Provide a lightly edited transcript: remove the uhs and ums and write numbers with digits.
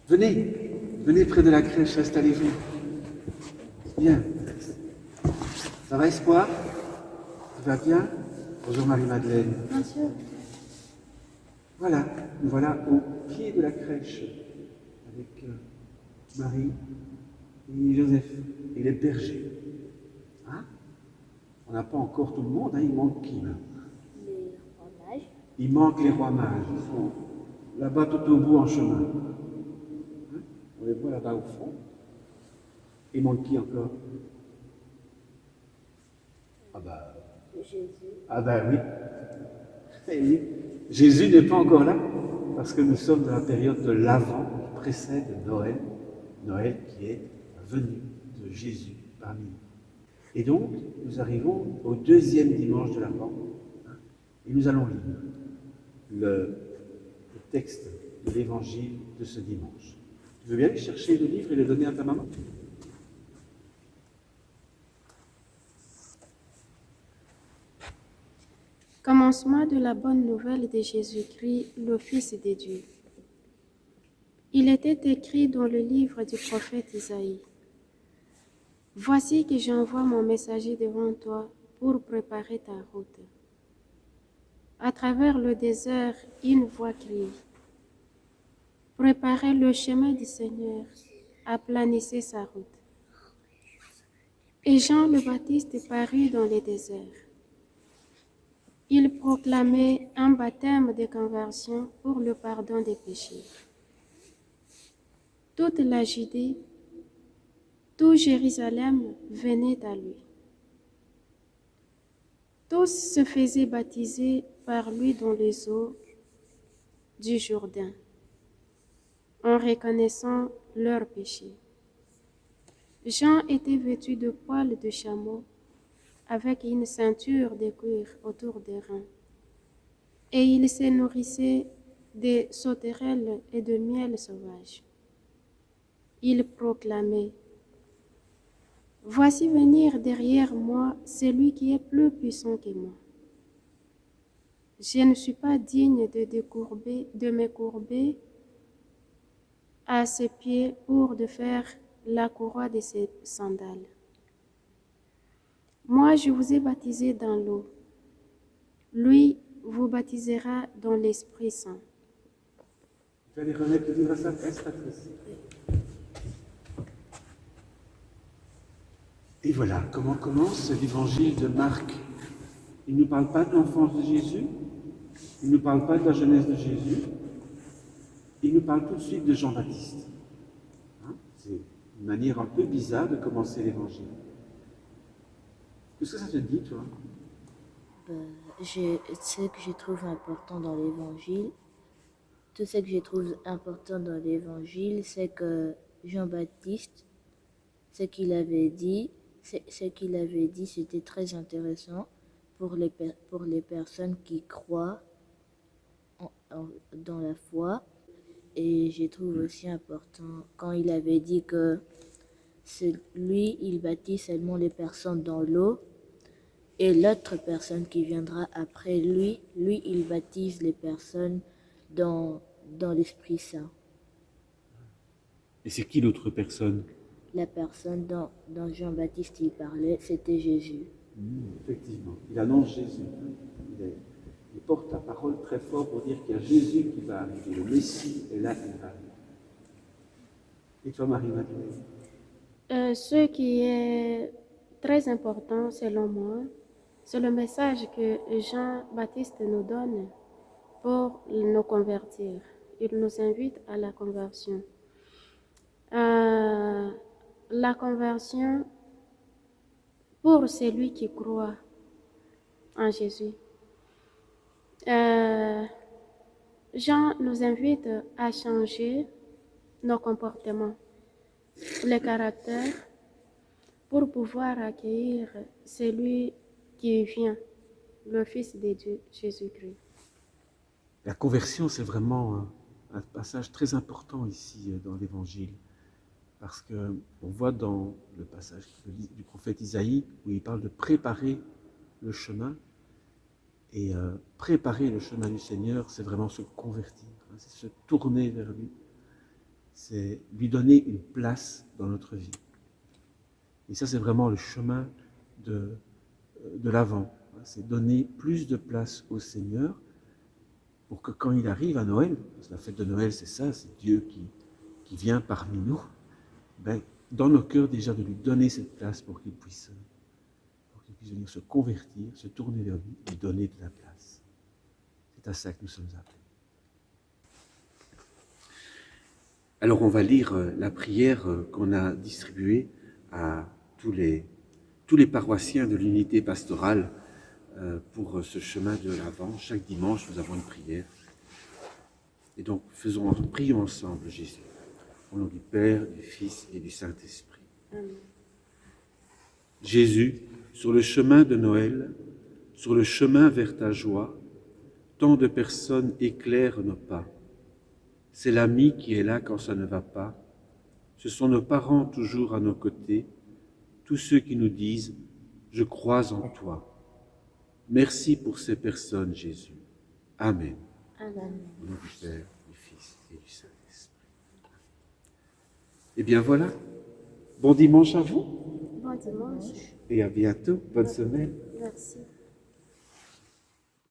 Venez près de la crèche, installez-vous. Bien. Ça va, Espoir? Tu vas bien? Bonjour Marie-Madeleine. Monsieur. Voilà, nous voilà au pied de la crèche avec Marie et Joseph et les bergers. Hein? On n'a pas encore tout le monde, hein? Il manque qui là? Les rois mages. Il manque les rois mages. Ils sont là-bas tout au bout en chemin. Hein? On les voit là-bas au fond. Il manque qui encore? Ah bah. Jésus. Ah ben oui. Eh oui. Jésus n'est pas encore là, parce que nous sommes dans la période de l'Avent qui précède Noël. Noël qui est la venue de Jésus parmi nous. Et donc, nous arrivons au deuxième dimanche de l'Avent, hein, et nous allons lire le texte de l'évangile de ce dimanche. Tu veux bien aller chercher le livre et le donner à ta maman? Commencement de la bonne nouvelle de Jésus-Christ, le Fils de Dieu. Il était écrit dans le livre du prophète Isaïe. Voici que j'envoie mon messager devant toi pour préparer ta route. À travers le désert, une voix crie. Préparez le chemin du Seigneur, aplanissez sa route. Et Jean le Baptiste parut dans le désert. Il proclamait un baptême de conversion pour le pardon des péchés. Toute la Judée, tout Jérusalem venait à lui. Tous se faisaient baptiser par lui dans les eaux du Jourdain, en reconnaissant leurs péchés. Jean était vêtu de poils de chameau, avec une ceinture de cuir autour des reins, et il se nourrissait de sauterelles et de miel sauvage. Il proclamait: Voici venir derrière moi celui qui est plus puissant que moi. Je ne suis pas digne de me courber à ses pieds pour de faire la courroie de ses sandales. Moi, je vous ai baptisé dans l'eau. Lui vous baptisera dans l'Esprit Saint. Tu vas aller remettre le livre à sa place, Patrice. Et voilà comment commence l'évangile de Marc. Il ne nous parle pas de l'enfance de Jésus, il ne nous parle pas de la jeunesse de Jésus, il nous parle tout de suite de Jean-Baptiste. Hein? C'est une manière un peu bizarre de commencer l'évangile. Qu'est-ce que ça te dit, toi? Ce que je trouve important dans l'évangile, tout ce que je trouve important dans l'évangile, c'est que Jean-Baptiste, ce qu'il avait dit, c'était très intéressant pour les personnes qui croient dans la foi. Et je trouve aussi important quand il avait dit que lui, il baptise seulement les personnes dans l'eau, et l'autre personne qui viendra après lui, il baptise les personnes dans l'Esprit Saint. Et c'est qui l'autre personne? La personne dont Jean-Baptiste il parlait, c'était Jésus. Effectivement, il annonce Jésus. Il porte la parole très fort pour dire qu'il y a Jésus qui va arriver, le Messie est là, il va arriver. Et toi, Marie-Madeleine? Ce qui est très important selon moi, c'est le message que Jean-Baptiste nous donne pour nous convertir. Il nous invite à la conversion. La conversion pour celui qui croit en Jésus. Jean nous invite à changer nos comportements, les caractères, pour pouvoir accueillir celui qui vient, le Fils de Dieu, Jésus-Christ. La conversion, c'est vraiment un passage très important ici dans l'Évangile, parce qu'on voit dans le passage du prophète Isaïe où il parle de préparer le chemin, et préparer le chemin du Seigneur, c'est vraiment se convertir, hein, c'est se tourner vers lui, c'est lui donner une place dans notre vie. Et ça, c'est vraiment le chemin de l'Avent. C'est donner plus de place au Seigneur pour que quand il arrive à Noël, parce que la fête de Noël, c'est ça, c'est Dieu qui vient parmi nous, ben, dans nos cœurs déjà de lui donner cette place pour qu'il puisse venir se convertir, se tourner vers lui, lui donner de la place. C'est à ça que nous sommes appelés. Alors on va lire la prière qu'on a distribuée à tous les paroissiens de l'unité pastorale pour ce chemin de l'Avent. Chaque dimanche, nous avons une prière. Et donc, prions ensemble Jésus, au nom du Père, du Fils et du Saint-Esprit. Amen. Jésus, sur le chemin de Noël, sur le chemin vers ta joie, tant de personnes éclairent nos pas. C'est l'ami qui est là quand ça ne va pas. Ce sont nos parents toujours à nos côtés, tous ceux qui nous disent « Je crois en toi ». Merci pour ces personnes, Jésus. Amen. Amen. Au nom du Père, du Fils et du Saint-Esprit. Eh bien voilà, bon dimanche à vous. Bon dimanche. Et à bientôt, bonne semaine. Merci.